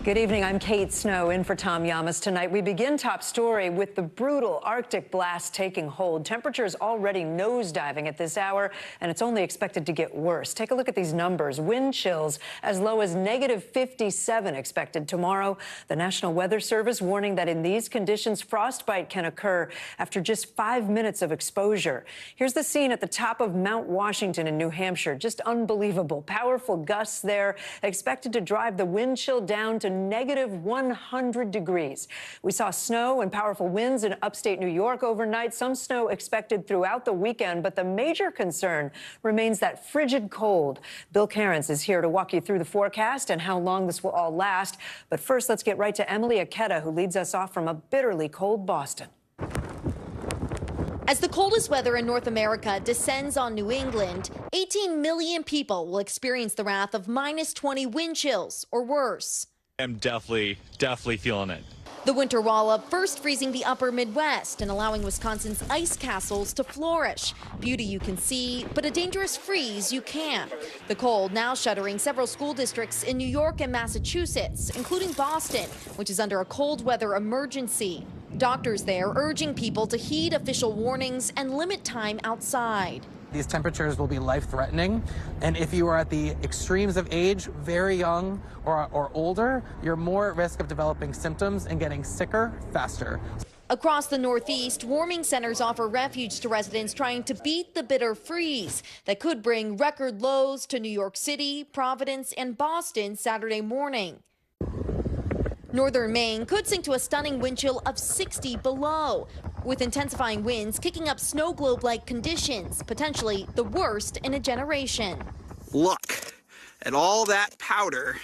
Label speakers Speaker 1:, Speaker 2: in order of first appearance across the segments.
Speaker 1: Good evening. I'm Kate Snow in for Tom Llamas tonight. We begin top story with the brutal Arctic blast taking hold. Temperatures already nosediving at this hour, and it's only expected to get worse. Take a look at these numbers. Wind chills as low as -57 expected tomorrow. The National Weather Service warning that in these conditions, frostbite can occur after just 5 minutes of exposure. Here's the scene at the top of Mount Washington in New Hampshire. Just unbelievable. Powerful gusts there expected to drive the wind chill down to -100 degrees. We saw snow and powerful winds in upstate New York overnight. Some snow expected throughout the weekend, but the major concern remains that frigid cold. Bill Cairns is here to walk you through the forecast and how long this will all last. But first, let's get right to Emily Aketa, who leads us off from a bitterly cold Boston.
Speaker 2: As the coldest weather in North America descends on New England, 18 million people will experience the wrath of -20 wind chills or worse.
Speaker 3: I'm definitely feeling it.
Speaker 2: The winter wallop first freezing the upper Midwest and allowing Wisconsin's ice castles to flourish. Beauty you can see, but a dangerous freeze you can't. The cold now shuttering several school districts in New York and Massachusetts, including Boston, which is under a cold weather emergency. Doctors there urging people to heed official warnings and limit time outside.
Speaker 4: These temperatures will be life-threatening, and if you are at the extremes of age, very young or older, you're more at risk of developing symptoms and getting sicker faster.
Speaker 2: Across the Northeast, warming centers offer refuge to residents trying to beat the bitter freeze that could bring record lows to New York City, Providence, and Boston Saturday morning. Northern Maine could sink to a stunning wind chill of 60 below, with intensifying winds kicking up snow globe-like conditions, potentially the worst in a generation.
Speaker 5: Look at all that powder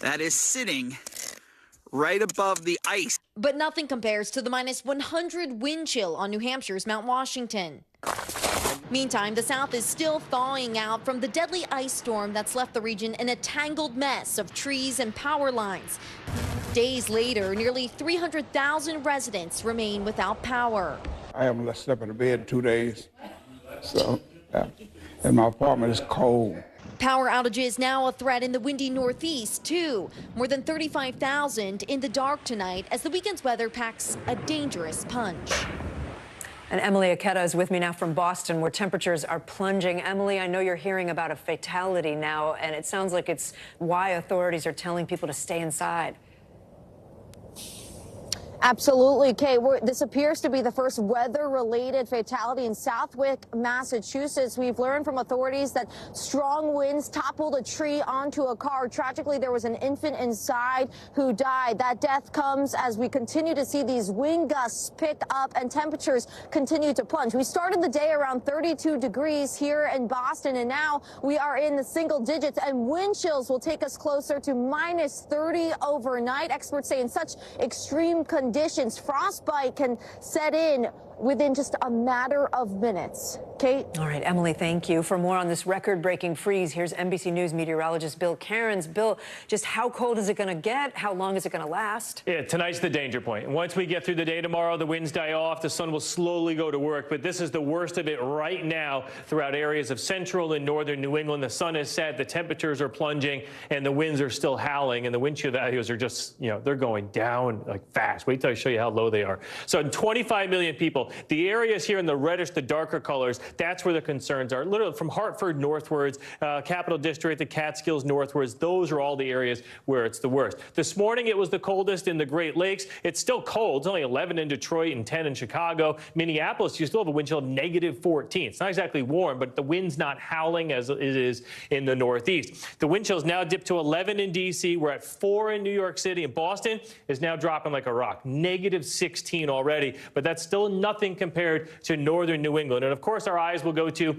Speaker 5: that is sitting right above the ice.
Speaker 2: But nothing compares to the -100 wind chill on New Hampshire's Mount Washington. Meantime, the South is still thawing out from the deadly ice storm that's left the region in a tangled mess of trees and power lines. Days later, nearly 300,000 residents remain without power.
Speaker 6: I haven't slept in a bed in 2 days, and my apartment is cold.
Speaker 2: Power outages now a threat in the windy Northeast, too. More than 35,000 in the dark tonight as the weekend's weather packs a dangerous punch.
Speaker 1: And Emily Aketa is with me now from Boston, where temperatures are plunging. Emily, I know you're hearing about a fatality now, and it sounds like it's why authorities are telling people to stay inside.
Speaker 7: Absolutely, Kay. This appears to be the first weather-related fatality in Southwick, Massachusetts. We've learned from authorities that strong winds toppled a tree onto a car. Tragically, there was an infant inside who died. That death comes as we continue to see these wind gusts pick up and temperatures continue to plunge. We started the day around 32 degrees here in Boston, and now we are in the single digits, and wind chills will take us closer to -30 overnight. Experts say in such extreme conditions, frostbite can set in within just a matter of minutes. Kate?
Speaker 1: All right, Emily, thank you. For more on this record-breaking freeze, here's NBC News meteorologist Bill Cairns. Bill, just how cold is it going to get? How long is it going to last?
Speaker 8: Yeah, tonight's the danger point. Once we get through the day tomorrow, the winds die off, the sun will slowly go to work, but this is the worst of it right now throughout areas of central and northern New England. The sun is set, the temperatures are plunging, and the winds are still howling, and the wind chill values are just, they're going down like fast. Wait till I show you how low they are. So 25 million people. The areas here in the reddish, the darker colors, that's where the concerns are. Literally from Hartford northwards, Capital District, the Catskills northwards, those are all the areas where it's the worst. This morning, it was the coldest in the Great Lakes. It's still cold. It's only 11 in Detroit and 10 in Chicago. Minneapolis, you still have a wind chill of -14. It's not exactly warm, but the wind's not howling as it is in the Northeast. The wind chills now dipped to 11 in D.C. We're at 4 in New York City, and Boston is now dropping like a rock. -16 already, but that's still nothing compared to northern New England. And of course, our eyes will go to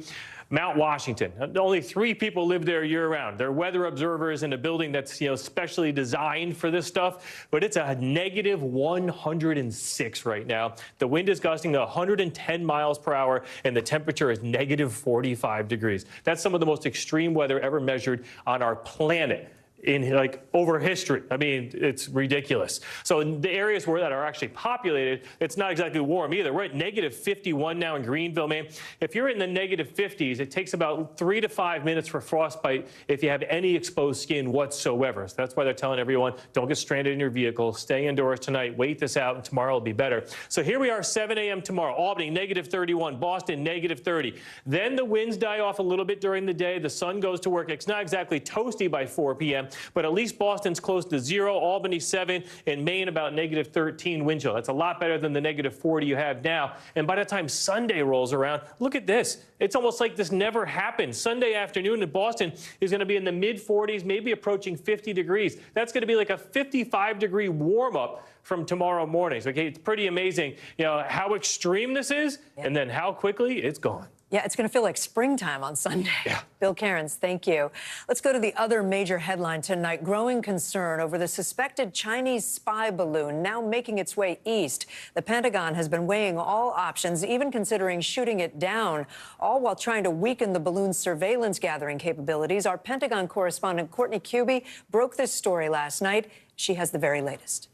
Speaker 8: Mount Washington. Only 3 people live there year-round. They're weather observers in a building that's specially designed for this stuff, but it's a -106 right now. The wind is gusting 110 miles per hour, and the temperature is -45 degrees. That's some of the most extreme weather ever measured on our planet. in like over history. I mean, it's ridiculous. So in the areas where that are actually populated, it's not exactly warm either. We're at negative 51 now in Greenville, Maine. If you're in the negative 50s, it takes about 3 to 5 minutes for frostbite if you have any exposed skin whatsoever. So that's why they're telling everyone, don't get stranded in your vehicle, stay indoors tonight, wait this out, and tomorrow will be better. So here we are, 7 a.m. tomorrow. Albany, negative 31. Boston, negative 30. Then the winds die off a little bit during the day. The sun goes to work. It's not exactly toasty by 4 p.m., but at least Boston's close to 0, Albany 7, and Maine about negative 13 wind chill. That's a lot better than the negative 40 you have now. And by the time Sunday rolls around, look at this. It's almost like this never happened. Sunday afternoon in Boston is going to be in the mid-40s, maybe approaching 50 degrees. That's going to be like a 55-degree warm-up from tomorrow morning. So, okay, it's pretty amazing, you know, how extreme this is, and then how quickly it's gone.
Speaker 1: Yeah, it's going to feel like springtime on Sunday.
Speaker 8: Yeah.
Speaker 1: Bill Cairns, thank you. Let's go to the other major headline tonight. Growing concern over the suspected Chinese spy balloon now making its way east. The Pentagon has been weighing all options, even considering shooting it down, all while trying to weaken the balloon's surveillance gathering capabilities. Our Pentagon correspondent Courtney Kube broke this story last night. She has the very latest.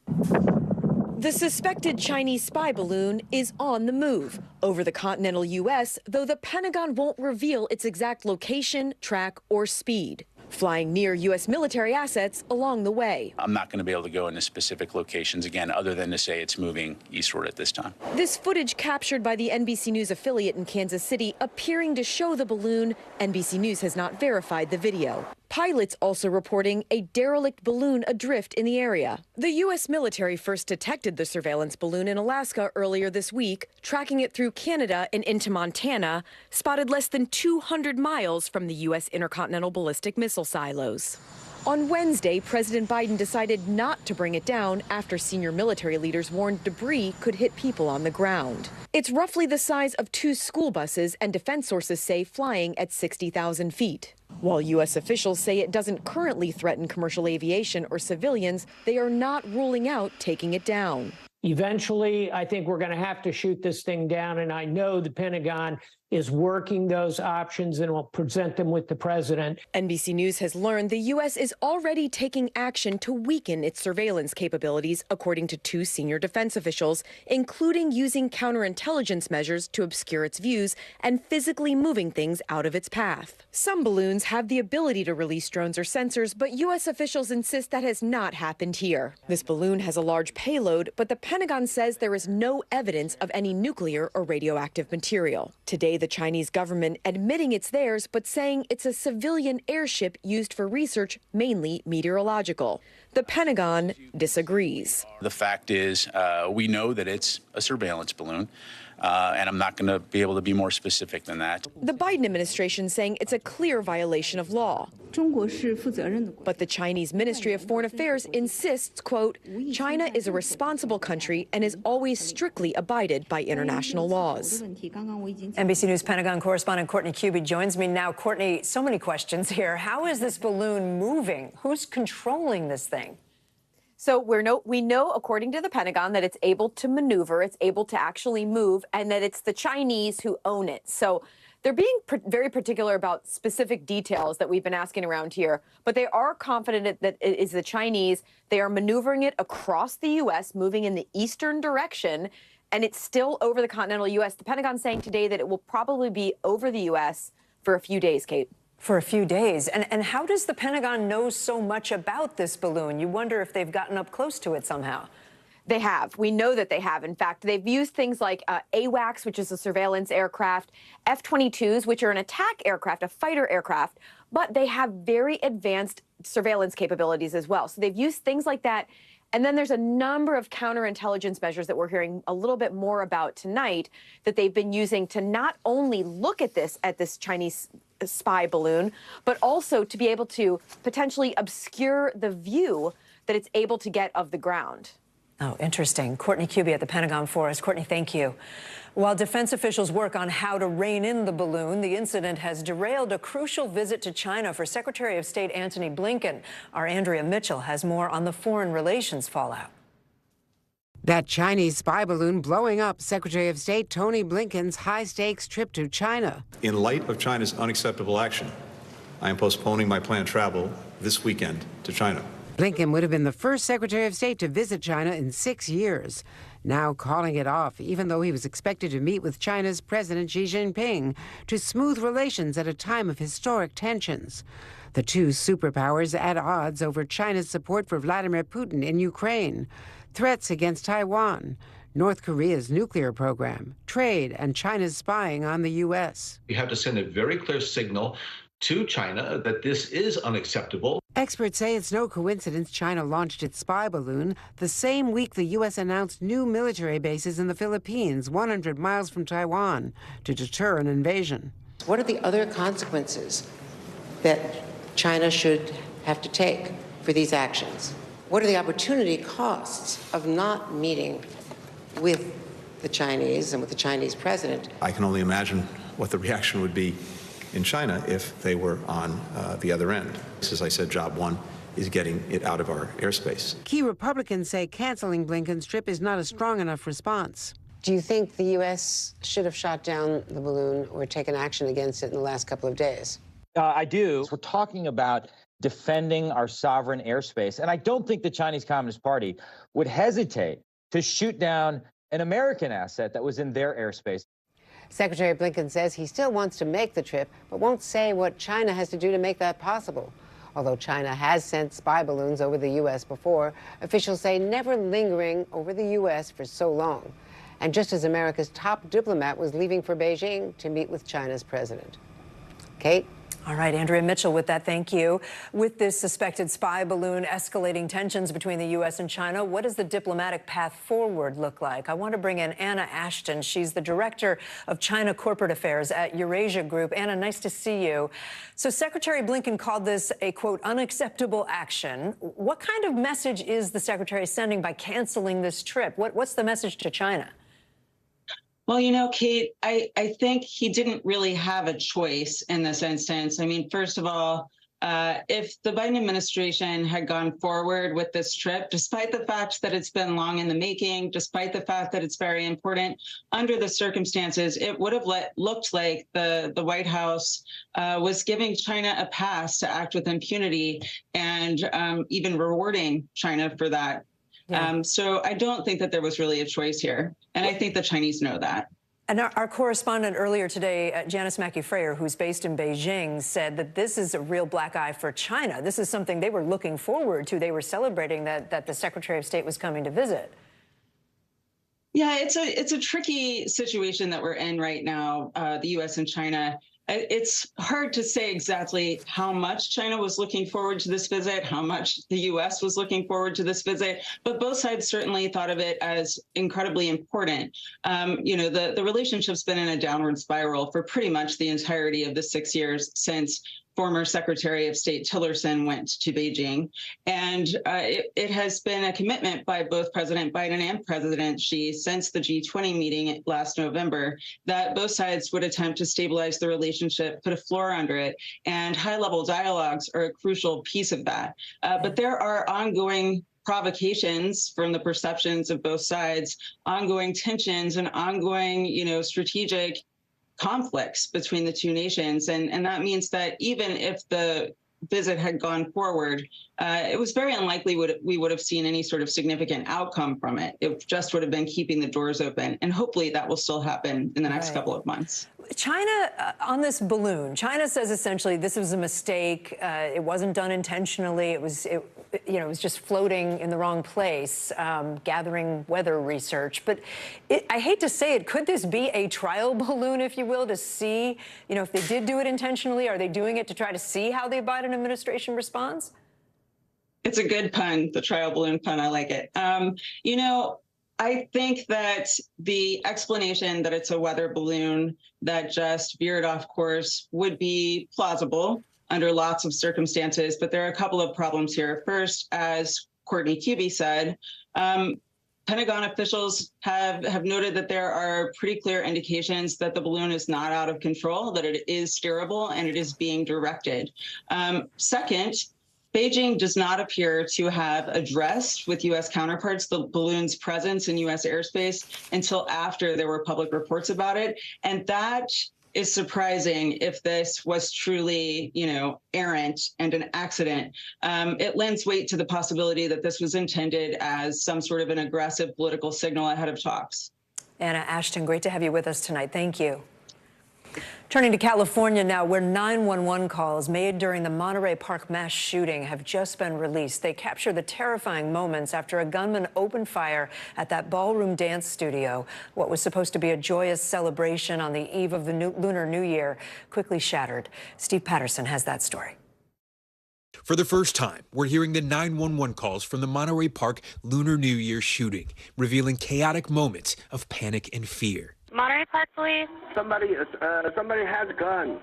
Speaker 9: The suspected Chinese spy balloon is on the move over the continental U.S., though the Pentagon won't reveal its exact location, track, or speed. Flying near U.S. military assets along the way.
Speaker 10: I'm not going to be able to go into specific locations again, other than to say it's moving eastward at this time.
Speaker 9: This footage captured by the NBC News affiliate in Kansas City appearing to show the balloon. NBC News has not verified the video. Pilots also reporting a derelict balloon adrift in the area. The U.S. military first detected the surveillance balloon in Alaska earlier this week, tracking it through Canada and into Montana, spotted less than 200 miles from the U.S. intercontinental ballistic missile silos. On Wednesday, President Biden decided not to bring it down after senior military leaders warned debris could hit people on the ground. It's roughly the size of 2 school buses, and defense sources say flying at 60,000 feet. While U.S. officials say it doesn't currently threaten commercial aviation or civilians, they are not ruling out taking it down.
Speaker 11: Eventually, I think we're going to have to shoot this thing down, and I know the Pentagon is working those options and will present them with the president.
Speaker 9: NBC News has learned the U.S. is already taking action to weaken its surveillance capabilities, according to 2 senior defense officials, including using counterintelligence measures to obscure its views and physically moving things out of its path. Some balloons have the ability to release drones or sensors, but U.S. officials insist that has not happened here. This balloon has a large payload, but the Pentagon says there is no evidence of any nuclear or radioactive material. Today, the Chinese government admitting it's theirs, but saying it's a civilian airship used for research, mainly meteorological. The Pentagon disagrees.
Speaker 10: The fact is, we know that it's a surveillance balloon, and I'm not going to be able to be more specific than that.
Speaker 9: The Biden administration saying it's a clear violation of law. But the Chinese Ministry of Foreign Affairs insists, quote, China is a responsible country and has always strictly abided by international laws.
Speaker 1: NBC News Pentagon correspondent Courtney Kube joins me now. Courtney, so many questions here. How is this balloon moving? Who's controlling this thing?
Speaker 12: So we know, according to the Pentagon, that it's able to maneuver, it's able to actually move, and that it's the Chinese who own it. So they're being very particular about specific details that we've been asking around here, but they are confident that it is the Chinese. They are maneuvering it across the U.S., moving in the eastern direction, and it's still over the continental U.S. The Pentagon saying today that it will probably be over the U.S. for a few days, Kate.
Speaker 1: For a few days. And how does the Pentagon know so much about this balloon? You wonder if they've gotten up close to it somehow.
Speaker 12: They have. We know that they have. In fact, they've used things like AWACS, which is a surveillance aircraft, F-22s, which are an attack aircraft, a fighter aircraft, but they have very advanced surveillance capabilities as well. So they've used things like that. And then there's a number of counterintelligence measures that we're hearing a little bit more about tonight that they've been using to not only look at this Chinese spy balloon, but also to be able to potentially obscure the view that it's able to get of the ground.
Speaker 1: Oh, interesting. Courtney Kube at the Pentagon for us. Courtney, thank you. While defense officials work on how to rein in the balloon, the incident has derailed a crucial visit to China for Secretary of State Antony Blinken. Our Andrea Mitchell has more on the foreign relations fallout.
Speaker 13: That Chinese spy balloon blowing up Secretary of State Tony Blinken's high-stakes trip to China.
Speaker 14: In light of China's unacceptable action, I am postponing my planned travel this weekend to China.
Speaker 13: Blinken would have been the first Secretary of State to visit China in 6 years, now calling it off, even though he was expected to meet with China's President Xi Jinping to smooth relations at a time of historic tensions. The two superpowers at odds over China's support for Vladimir Putin in Ukraine, threats against Taiwan, North Korea's nuclear program, trade, and China's spying on the U.S.
Speaker 15: We have to send a very clear signal to China that this is unacceptable.
Speaker 13: Experts say it's no coincidence China launched its spy balloon the same week the U.S. announced new military bases in the Philippines, 100 miles from Taiwan, to deter an invasion.
Speaker 16: What are the other consequences that China should have to take for these actions? What are the opportunity costs of not meeting with the Chinese and with the Chinese president?
Speaker 14: I can only imagine what the reaction would be in China if they were on the other end. As I said, job one is getting it out of our airspace.
Speaker 13: Key Republicans say canceling Blinken's trip is not a strong enough response.
Speaker 16: Do you think the U.S. should have shot down the balloon or taken action against it in the last couple of days?
Speaker 17: I do. We're talking about defending our sovereign airspace. And I don't think the Chinese Communist Party would hesitate to shoot down an American asset that was in their airspace.
Speaker 16: Secretary Blinken says he still wants to make the trip, but won't say what China has to do to make that possible. Although China has sent spy balloons over the U.S. before, officials say never lingering over the U.S. for so long. And just as America's top diplomat was leaving for Beijing to meet with China's president. Kate?
Speaker 1: All right, Andrea Mitchell with that, thank you. With this suspected spy balloon escalating tensions between the U.S. and China, what does the diplomatic path forward look like? I want to bring in Anna Ashton. She's the Director of China Corporate Affairs at Eurasia Group. Anna, nice to see you. So Secretary Blinken called this a, quote, unacceptable action. What kind of message is the Secretary sending by canceling this trip? What's the message to China?
Speaker 18: Well, you know, Kate, I think he didn't really have a choice in this instance. I mean, first of all, if the Biden administration had gone forward with this trip, despite the fact that it's been long in the making, despite the fact that it's very important, under the circumstances, it would have looked like the White House was giving China a pass to act with impunity and even rewarding China for that. Yeah. So I don't think that there was really a choice here. And I think the Chinese know that.
Speaker 1: And our correspondent earlier today, Janice Mackey-Frayer, who's based in Beijing, said that this is a real black eye for China. This is something they were looking forward to. They were celebrating that the Secretary of State was coming to visit.
Speaker 18: Yeah, it's a tricky situation that we're in right now, the U.S. and China. It's hard to say exactly how much China was looking forward to this visit, how much the U.S. was looking forward to this visit, but both sides certainly thought of it as incredibly important. You know, the relationship's been in a downward spiral for pretty much the entirety of the 6 years since former Secretary of State Tillerson went to Beijing. And it has been a commitment by both President Biden and President Xi since the G20 meeting last November that both sides would attempt to stabilize the relationship, put a floor under it, and high-level dialogues are a crucial piece of that. But there are ongoing provocations from the perceptions of both sides, ongoing tensions and ongoing, you know, strategic conflicts between the two nations. And that means that even if the visit had gone forward, it was very unlikely we would have seen any sort of significant outcome from it. It just would have been keeping the doors open. And hopefully that will still happen in the next couple of months.
Speaker 1: China, on this balloon, China says essentially this was a mistake. It wasn't done intentionally. It was just floating in the wrong place, gathering weather research. But I hate to say it, could this be a trial balloon, if you will, to see, you know, if they did do it intentionally, are they doing it to try to see how the Biden administration responds?
Speaker 18: It's a good pun, the trial balloon pun. I like it. You know, I think that the explanation that it's a weather balloon that just veered off course would be plausible under lots of circumstances, but there are a couple of problems here. First, as Courtney Kube said, Pentagon officials have noted that there are pretty clear indications that the balloon is not out of control, that it is steerable and it is being directed. Second, Beijing does not appear to have addressed with U.S. counterparts the balloon's presence in U.S. airspace until after there were public reports about it. And that is surprising if this was truly, errant and an accident. It lends weight to the possibility that this was intended as some sort of an aggressive political signal ahead of talks.
Speaker 1: Anna Ashton, great to have you with us tonight. Thank you. Turning to California now, where 911 calls made during the Monterey Park mass shooting have just been released. They capture the terrifying moments after a gunman opened fire at that ballroom dance studio. What was supposed to be a joyous celebration on the eve of the Lunar New Year quickly shattered. Steve Patterson has that story.
Speaker 19: For the first time, we're hearing the 911 calls from the Monterey Park Lunar New Year shooting, revealing chaotic moments of panic and fear.
Speaker 20: Monterey Park Police.
Speaker 21: Somebody has a gun.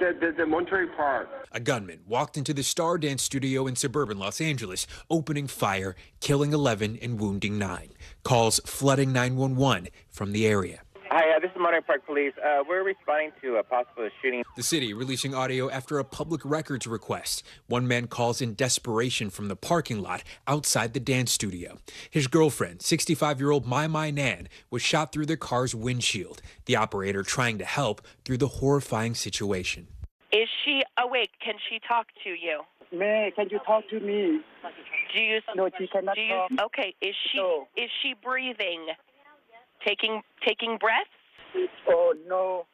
Speaker 21: The Monterey Park.
Speaker 19: A gunman walked into the Star Dance studio in suburban Los Angeles, opening fire, killing 11 and wounding 9. Calls flooding 911 from the area.
Speaker 22: Hi, this is Monterey Park Police. We're responding to a possible shooting.
Speaker 19: The city releasing audio after a public records request. One man calls in desperation from the parking lot outside the dance studio. His girlfriend, 65-year-old Mai Nan, was shot through the car's windshield. The operator trying to help through the horrifying situation.
Speaker 20: Is she awake? Can she talk to you?
Speaker 21: May, can you talk to me?
Speaker 20: Do you?
Speaker 21: No, she cannot talk.
Speaker 20: Okay. Is she breathing? Taking breaths?
Speaker 21: Oh, no.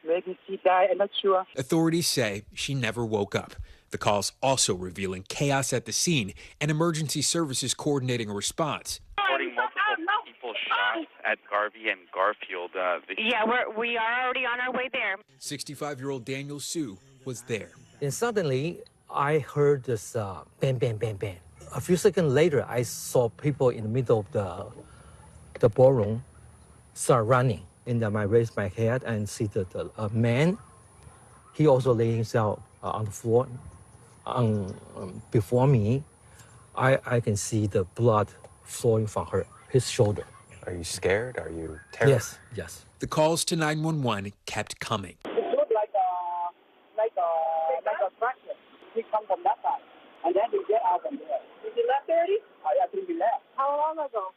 Speaker 21: Maybe she died. I'm not sure.
Speaker 19: Authorities say she never woke up. The calls also revealing chaos at the scene and emergency services coordinating a response.
Speaker 22: Reporting multiple people shot at Garvey and Garfield.
Speaker 20: Yeah, we are already on our way there.
Speaker 19: 65-year-old Daniel Su was there.
Speaker 23: And suddenly, I heard this bang, bang, bang, bang. A few seconds later, I saw people in the middle of the ballroom start running. And I raised my head and see a man. He also lay himself on the floor. Before me, I can see the blood flowing from his shoulder.
Speaker 24: Are you scared? Are you terrified?
Speaker 23: Yes.
Speaker 19: The calls to 911 kept coming.
Speaker 21: It looked like a fracture. He come from that side, and then we get out from there. Did you left already? I think we left. How long ago?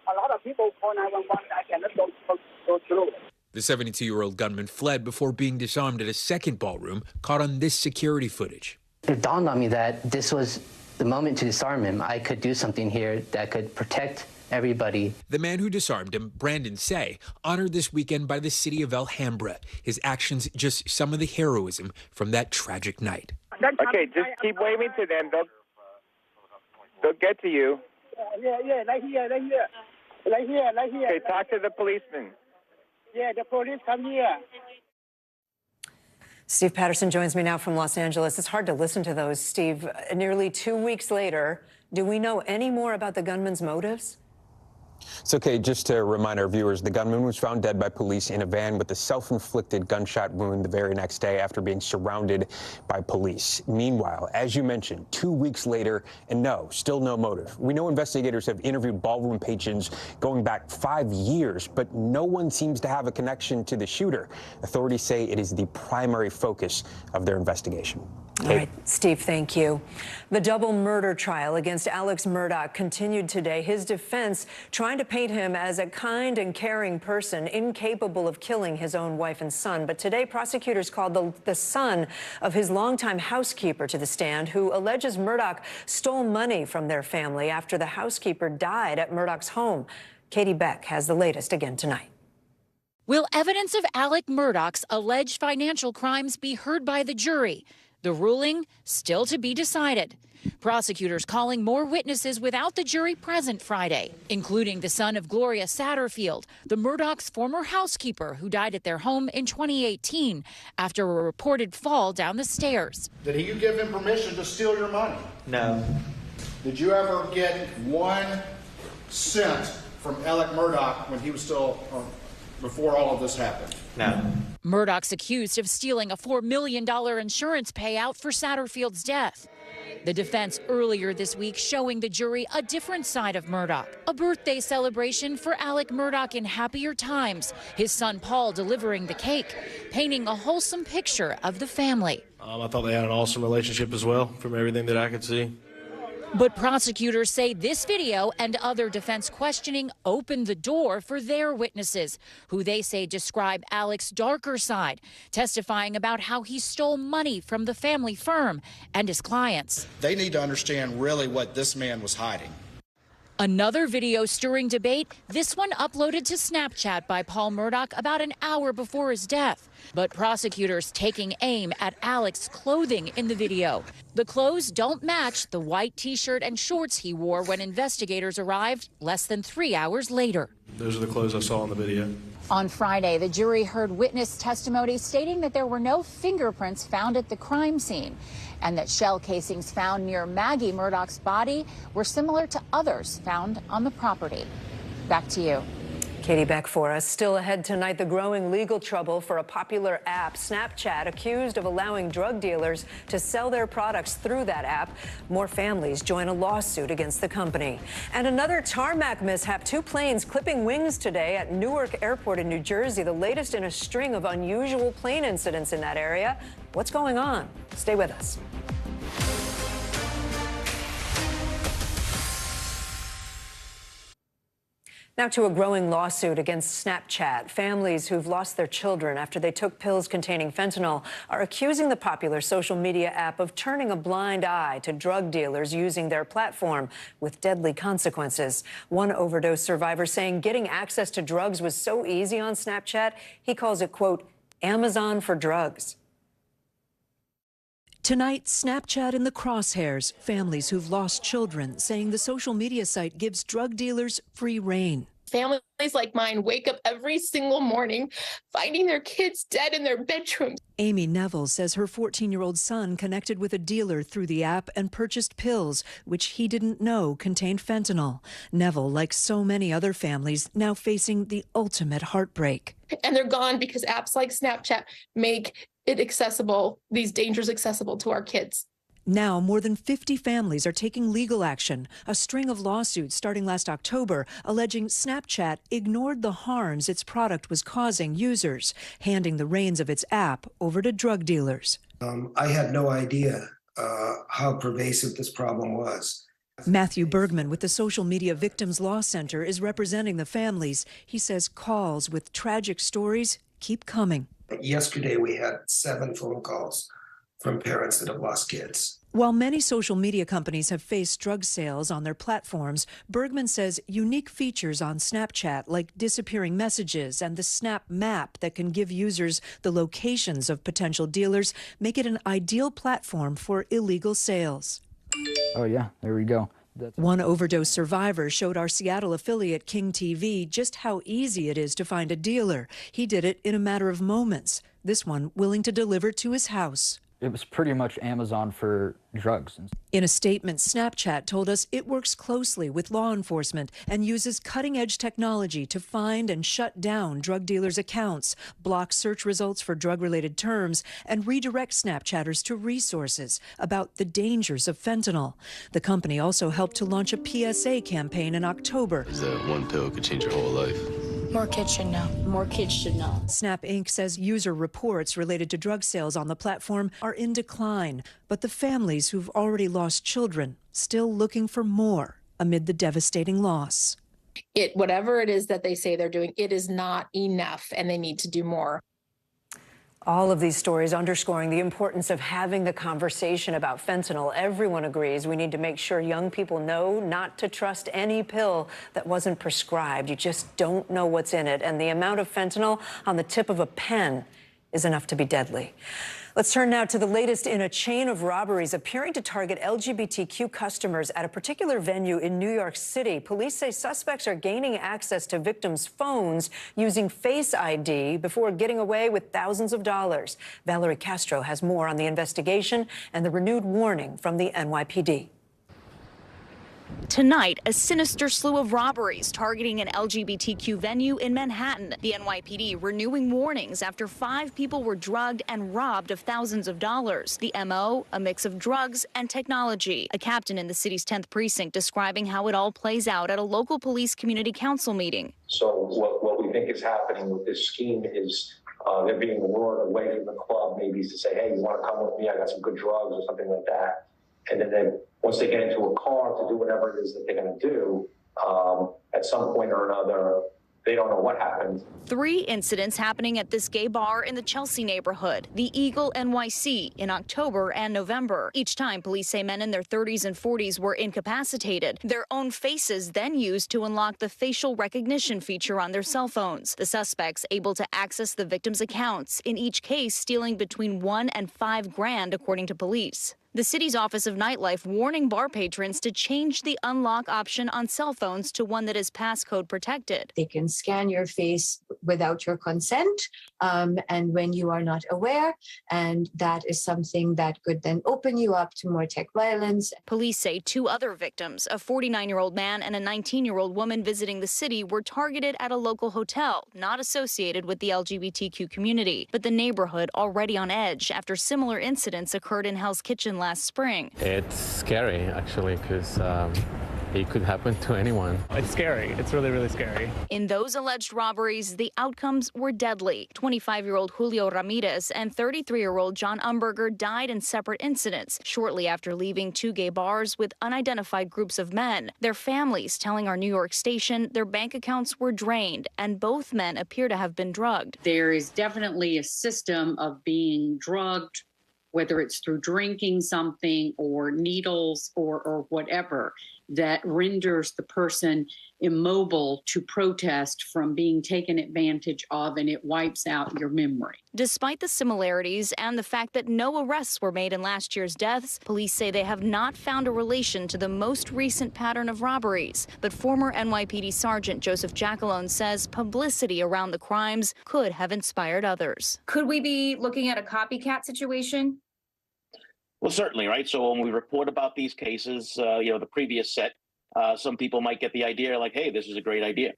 Speaker 21: A lot of people call 911. I cannot go through.
Speaker 19: The 72-year-old gunman fled before being disarmed at a second ballroom, caught on this security footage.
Speaker 25: It dawned on me that this was the moment to disarm him. I could do something here that could protect everybody.
Speaker 19: The man who disarmed him, Brandon Say, honored this weekend by the city of Alhambra. His actions just some of the heroism from that tragic night.
Speaker 22: Okay, just keep waving to them. They'll get to you.
Speaker 21: Yeah, right here.
Speaker 22: Okay, talk to the policeman.
Speaker 21: Yeah, the police come here.
Speaker 1: Steve Patterson joins me now from Los Angeles. It's hard to listen to those, Steve. Nearly 2 weeks later, do we know any more about the gunman's motives?
Speaker 24: It's okay, just to remind our viewers, the gunman was found dead by police in a van with a self-inflicted gunshot wound the very next day after being surrounded by police. Meanwhile, as you mentioned, 2 weeks later, and no, still no motive. We know investigators have interviewed ballroom patrons going back 5 years, but no one seems to have a connection to the shooter. Authorities say it is the primary focus of their investigation.
Speaker 1: All right, Steve, thank you. The double murder trial against Alex Murdaugh continued today. His defense trying to paint him as a kind and caring person, incapable of killing his own wife and son. But today, prosecutors called the son of his longtime housekeeper to the stand, who alleges Murdaugh stole money from their family after the housekeeper died at Murdaugh's home. Katie Beck has the latest again tonight.
Speaker 26: Will evidence of Alec Murdaugh's alleged financial crimes be heard by the jury? The ruling still to be decided. Prosecutors calling more witnesses without the jury present Friday, including the son of Gloria Satterfield, the Murdaugh's former housekeeper who died at their home in 2018 after a reported fall down the stairs.
Speaker 27: Did you give him permission to steal your money?
Speaker 23: No.
Speaker 27: Did you ever get 1 cent from Alec Murdaugh when he was still, before all of this happened?
Speaker 23: No.
Speaker 26: Murdaugh's accused of stealing a $4 million insurance payout for Satterfield's death. The defense earlier this week showing the jury a different side of Murdaugh, a birthday celebration for Alec Murdaugh in happier times, his son Paul delivering the cake, painting a wholesome picture of the family.
Speaker 28: I thought they had an awesome relationship as well, from everything that I could see.
Speaker 26: But prosecutors say this video and other defense questioning opened the door for their witnesses, who they say describe Alec's darker side, testifying about how he stole money from the family firm and his clients.
Speaker 27: They need to understand really what this man was hiding.
Speaker 26: Another video stirring debate, this one uploaded to Snapchat by Paul Murdaugh about an hour before his death. But prosecutors taking aim at Alec's clothing in the video. The clothes don't match the white T-shirt and shorts he wore when investigators arrived less than 3 hours later.
Speaker 2: Those are the clothes I saw in the video.
Speaker 3: On Friday, the jury heard witness testimony stating that there were no fingerprints found at the crime scene and that shell casings found near Maggie Murdaugh's body were similar to others found on the property. Back to you.
Speaker 1: Katie Beck for us. Still ahead tonight, the growing legal trouble for a popular app, Snapchat, accused of allowing drug dealers to sell their products through that app. More families join a lawsuit against the company. And another tarmac mishap, 2 planes clipping wings today at Newark Airport in New Jersey, the latest in a string of unusual plane incidents in that area. What's going on? Stay with us. Now to a growing lawsuit against Snapchat. Families who've lost their children after they took pills containing fentanyl are accusing the popular social media app of turning a blind eye to drug dealers using their platform with deadly consequences. One overdose survivor saying getting access to drugs was so easy on Snapchat, he calls it, quote, Amazon for drugs.
Speaker 4: Tonight, Snapchat in the crosshairs, families who've lost children saying the social media site gives drug dealers free rein.
Speaker 5: Families like mine wake up every single morning finding their kids dead in their bedrooms.
Speaker 4: Amy Neville says her 14-year-old son connected with a dealer through the app and purchased pills, which he didn't know contained fentanyl. Neville, like so many other families, now facing the ultimate heartbreak.
Speaker 5: And they're gone because apps like Snapchat make it accessible, these dangers accessible to our kids.
Speaker 4: Now, more than 50 families are taking legal action, a string of lawsuits starting last October alleging Snapchat ignored the harms its product was causing users, handing the reins of its app over to drug dealers.
Speaker 6: I had no idea how pervasive this problem was.
Speaker 4: Matthew Bergman with the Social Media Victims Law Center is representing the families. He says calls with tragic stories keep coming.
Speaker 6: Yesterday, we had 7 phone calls from parents that have lost kids.
Speaker 4: While many social media companies have faced drug sales on their platforms, Bergman says unique features on Snapchat, like disappearing messages and the Snap Map that can give users the locations of potential dealers, make it an ideal platform for illegal sales.
Speaker 7: Oh, yeah, there we go.
Speaker 4: One overdose survivor showed our Seattle affiliate King TV just how easy it is to find a dealer. He did it in a matter of moments. This one willing to deliver to his house.
Speaker 7: It was pretty much Amazon for drugs.
Speaker 4: In a statement, Snapchat told us it works closely with law enforcement and uses cutting-edge technology to find and shut down drug dealers' accounts, block search results for drug-related terms, and redirect Snapchatters to resources about the dangers of fentanyl. The company also helped to launch a PSA campaign in October.
Speaker 8: Is that one pill could change your whole life?
Speaker 3: More kids should know. More kids should know.
Speaker 4: Snap Inc. says user reports related to drug sales on the platform are in decline, but the families who've already lost children still looking for more amid the devastating loss.
Speaker 5: Whatever it is that they say they're doing, it is not enough, and they need to do more.
Speaker 1: All of these stories underscoring the importance of having the conversation about fentanyl. Everyone agrees we need to make sure young people know not to trust any pill that wasn't prescribed. You just don't know what's in it. And the amount of fentanyl on the tip of a pen is enough to be deadly. Let's turn now to the latest in a chain of robberies appearing to target LGBTQ customers at a particular venue in New York City. Police say suspects are gaining access to victims' phones using Face ID before getting away with thousands of dollars. Valerie Castro has more on the investigation and the renewed warning from the NYPD.
Speaker 28: Tonight, a sinister slew of robberies targeting an LGBTQ venue in Manhattan. The NYPD renewing warnings after 5 people were drugged and robbed of thousands of dollars. The MO, a mix of drugs and technology. A captain in the city's 10th precinct describing how it all plays out at a local police community council meeting.
Speaker 29: So what we think is happening with this scheme is they're being lured away from the club, maybe to say, hey, you want to come with me? I got some good drugs or something like that. And then once they get into a car to do whatever it is that they're going to do, at some point or another, they don't know what happened.
Speaker 28: 3 incidents happening at this gay bar in the Chelsea neighborhood, the Eagle NYC, in October and November. Each time, police say men in their 30s and 40s were incapacitated. Their own faces then used to unlock the facial recognition feature on their cell phones. The suspects able to access the victims' accounts, in each case stealing between $1 and $5 grand, according to police. The city's Office of Nightlife warning bar patrons to change the unlock option on cell phones to one that is passcode protected.
Speaker 9: They can scan your face without your consent and when you are not aware, and that is something that could then open you up to more tech violence.
Speaker 28: Police say 2 other victims, a 49-year-old man and a 19-year-old woman visiting the city, were targeted at a local hotel, not associated with the LGBTQ community, but the neighborhood already on edge after similar incidents occurred in Hell's Kitchen last spring.
Speaker 10: It's scary, actually, because it could happen to anyone.
Speaker 11: It's scary. It's really, really scary.
Speaker 28: In those alleged robberies, the outcomes were deadly. 25-year-old Julio Ramirez and 33-year-old John Umberger died in separate incidents shortly after leaving 2 gay bars with unidentified groups of men. Their families telling our New York station their bank accounts were drained, and both men appear to have been drugged.
Speaker 12: There is definitely a system of being drugged, whether it's through drinking something or needles or whatever, that renders the person immobile to protest from being taken advantage of, and it wipes out your memory.
Speaker 28: Despite the similarities and the fact that no arrests were made in last year's deaths, police say they have not found a relation to the most recent pattern of robberies. But former NYPD Sergeant Joseph Jackalone says publicity around the crimes could have inspired others.
Speaker 13: Could we be looking at a copycat situation?
Speaker 14: Well, certainly, right? So when we report about these cases, the previous set, some people might get the idea like, hey, this is a great idea.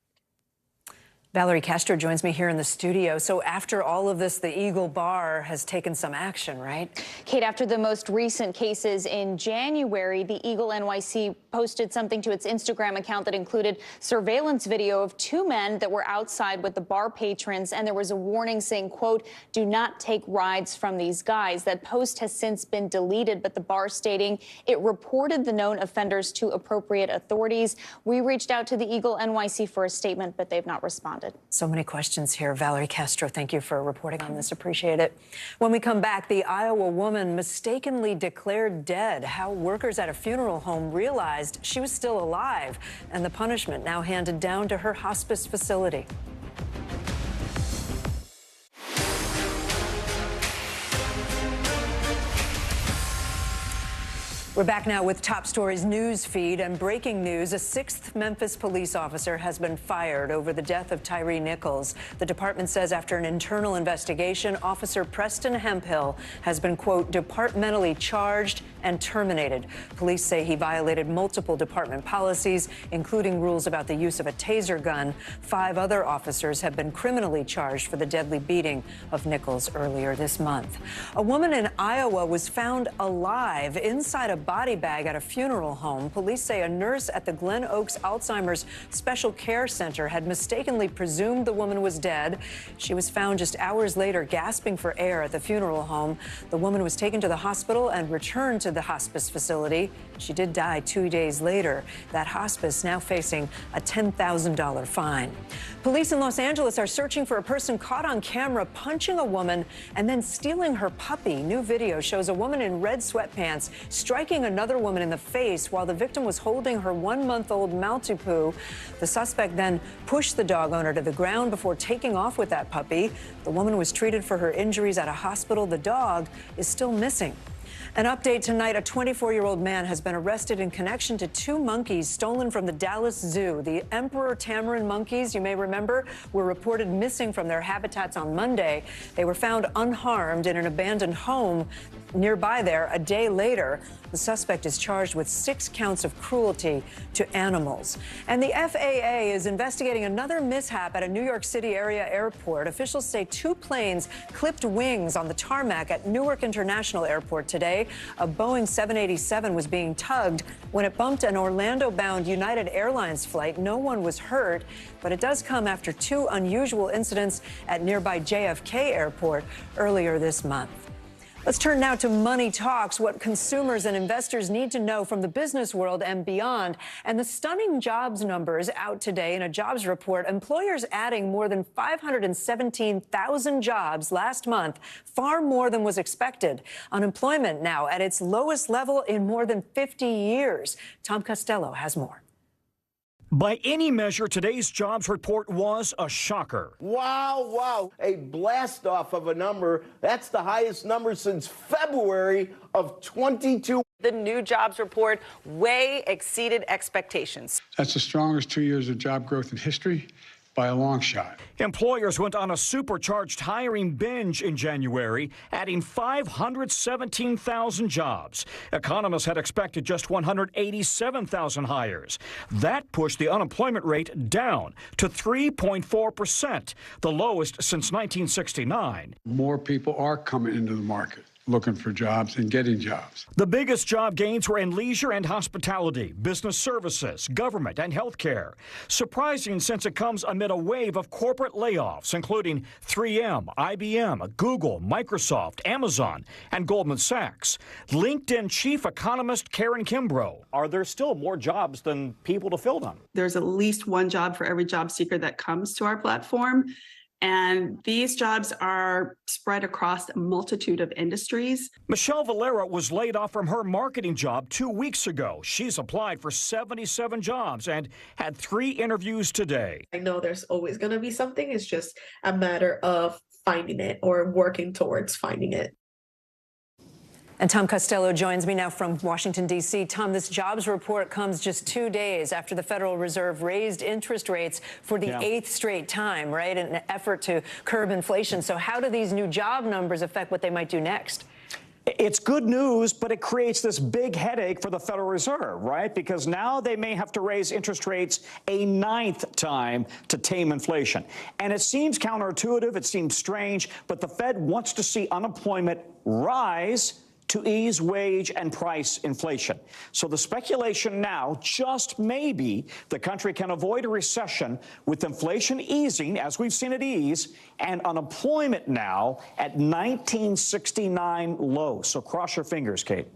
Speaker 1: Valerie Castro joins me here in the studio. So after all of this, the Eagle Bar has taken some action, right?
Speaker 28: Kate, after the most recent cases in January, the Eagle NYC posted something to its Instagram account that included surveillance video of 2 men that were outside with the bar patrons, and there was a warning saying, quote, "Do not take rides from these guys." That post has since been deleted, but the bar stating it reported the known offenders to appropriate authorities. We reached out to the Eagle NYC for a statement, but they've not responded.
Speaker 1: So many questions here. Valerie Castro, thank you for reporting on this. Appreciate it. When we come back, the Iowa woman mistakenly declared dead, how workers at a funeral home realized she was still alive, and the punishment now handed down to her hospice facility. We're back now with Top Stories news feed and breaking news. A 6th Memphis police officer has been fired over the death of Tyree Nichols. The department says after an internal investigation, Officer Preston Hemphill has been, quote, departmentally charged and terminated. Police say he violated multiple department policies, including rules about the use of a taser gun. 5 other officers have been criminally charged for the deadly beating of Nichols earlier this month. A woman in Iowa was found alive inside a body bag at a funeral home. Police say a nurse at the Glen Oaks Alzheimer's Special Care Center had mistakenly presumed the woman was dead. She was found just hours later gasping for air at the funeral home. The woman was taken to the hospital and returned to the hospice facility. She did die 2 days later. That hospice now facing a $10,000 fine. Police in Los Angeles are searching for a person caught on camera punching a woman and then stealing her puppy. New video shows a woman in red sweatpants striking another woman in the face while the victim was holding her 1-month-old Maltipoo. The suspect then pushed the dog owner to the ground before taking off with that puppy. The woman was treated for her injuries at a hospital. The dog is still missing. An update tonight, a 24-year-old man has been arrested in connection to 2 monkeys stolen from the Dallas Zoo. The emperor tamarin monkeys, you may remember, were reported missing from their habitats on Monday. They were found unharmed in an abandoned home nearby there a day later. The suspect is charged with 6 counts of cruelty to animals. And the FAA is investigating another mishap at a New York City area airport. Officials say 2 planes clipped wings on the tarmac at Newark International Airport today. A Boeing 787 was being tugged when it bumped an Orlando-bound United Airlines flight. No one was hurt, but it does come after 2 unusual incidents at nearby JFK Airport earlier this month. Let's turn now to Money Talks, what consumers and investors need to know from the business world and beyond. And the stunning jobs numbers out today in a jobs report, employers adding more than 517,000 jobs last month, far more than was expected. Unemployment now at its lowest level in more than 50 years. Tom Costello has more.
Speaker 15: By any measure, today's jobs report was a shocker.
Speaker 16: Wow. A blast off of a number. That's the highest number since February of 22.
Speaker 17: The new jobs report way exceeded expectations.
Speaker 18: That's the strongest 2 years of job growth in history by a long shot.
Speaker 15: Employers went on a supercharged hiring binge in January, adding 517,000 jobs. Economists had expected just 187,000 hires. That pushed the unemployment rate down to 3.4%, the lowest since 1969.
Speaker 18: More people are coming into the market looking for jobs and getting jobs.
Speaker 15: The biggest job gains were in leisure and hospitality, business services, government, and healthcare. Surprising since it comes amid a wave of corporate layoffs, including 3M, IBM, Google, Microsoft, Amazon, and Goldman Sachs. LinkedIn chief economist Karen Kimbrough.
Speaker 19: Are there still more jobs than people to fill them?
Speaker 20: There's at least one job for every job seeker that comes to our platform. And these jobs are spread across a multitude of industries.
Speaker 15: Michelle Valera was laid off from her marketing job 2 weeks ago. She's applied for 77 jobs and had 3 interviews today.
Speaker 5: I know there's always going to be something. It's just a matter of finding it or working towards finding it.
Speaker 1: And Tom Costello joins me now from Washington, D.C. Tom, this jobs report comes just 2 days after the Federal Reserve raised interest rates for the 8th straight time, right, in an effort to curb inflation. So how do these new job numbers affect what they might do next?
Speaker 19: It's good news, but it creates this big headache for the Federal Reserve, right? Because now they may have to raise interest rates a 9th time to tame inflation. And it seems counterintuitive, it seems strange, but the Fed wants to see unemployment rise to ease wage and price inflation. So the speculation now, just maybe, the country can avoid a recession with inflation easing, as we've seen it ease, and unemployment now at 1969 low. So cross your fingers, Kate.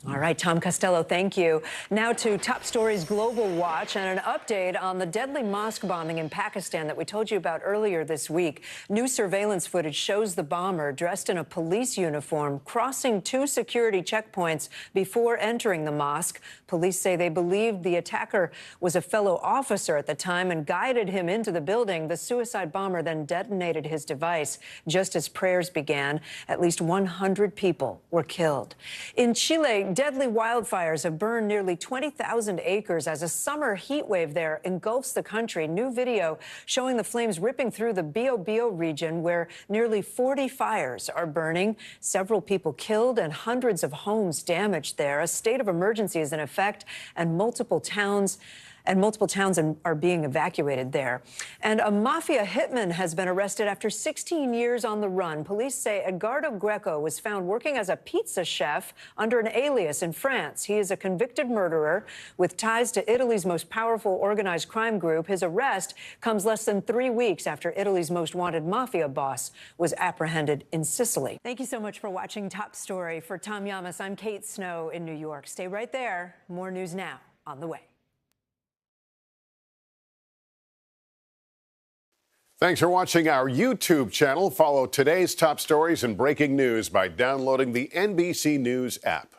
Speaker 1: All right, Tom Costello, thank you. Now to Top Stories Global Watch and an update on the deadly mosque bombing in Pakistan that we told you about earlier this week. New surveillance footage shows the bomber dressed in a police uniform crossing 2 security checkpoints before entering the mosque. Police say they believed the attacker was a fellow officer at the time and guided him into the building. The suicide bomber then detonated his device just as prayers began. At least 100 people were killed. In Chile, deadly wildfires have burned nearly 20,000 acres as a summer heat wave there engulfs the country. New video showing the flames ripping through the Biobío region where nearly 40 fires are burning. Several people killed and hundreds of homes damaged there. A state of emergency is in effect and multiple towns are being evacuated there. And a mafia hitman has been arrested after 16 years on the run. Police say Edgardo Greco was found working as a pizza chef under an alias in France. He is a convicted murderer with ties to Italy's most powerful organized crime group. His arrest comes less than 3 weeks after Italy's most wanted mafia boss was apprehended in Sicily. Thank you so much for watching Top Story. For Tom Llamas, I'm Kate Snow in New York. Stay right there. More news now on the way.
Speaker 21: Thanks for watching our YouTube channel. Follow today's top stories and breaking news by downloading the NBC News app.